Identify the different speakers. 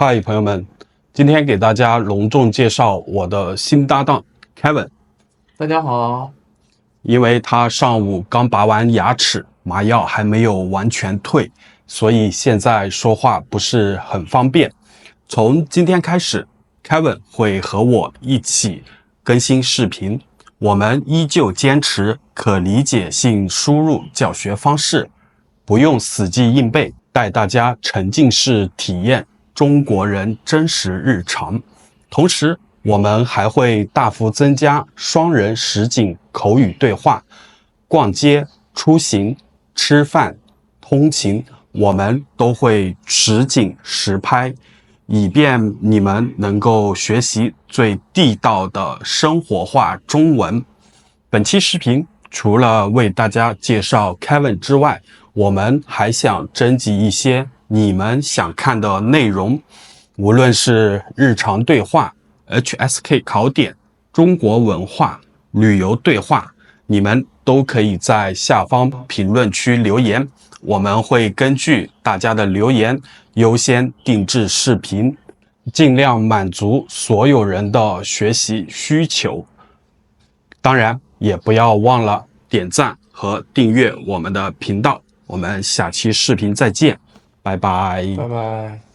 Speaker 1: 嗨，朋友們，今天給大家隆重介紹我的新搭檔 Kevin。
Speaker 2: 大家好。
Speaker 1: 因為他上午剛拔完牙齒，麻藥還沒有完全退，所以現在說話不是很方便。從今天開始 ，Kevin 會和我一起更新視頻。我們依舊堅持可理解性輸入教學方式，不用死記硬背，帶大家沉浸式體驗中國人真實日常。同時，我們還會大幅增加双人實景口語對話，逛街、出行、吃飯、通勤，我們都會實景實拍，以便你們能夠學習最地道的生活化中文。本期視頻除了為大家介紹 Kevin 之外，我們還想徵集一些你們想看的內容，無論是日常對話、HSK 考點、中國文化、旅遊對話，你們都可以在下方評論區留言，我們會根據大家的留言優先定制視頻，盡量滿足所有人的學習需求。當然，也不要忘了點讚和訂閱我們的頻道。我們下期視頻再見，拜拜。
Speaker 2: 拜拜。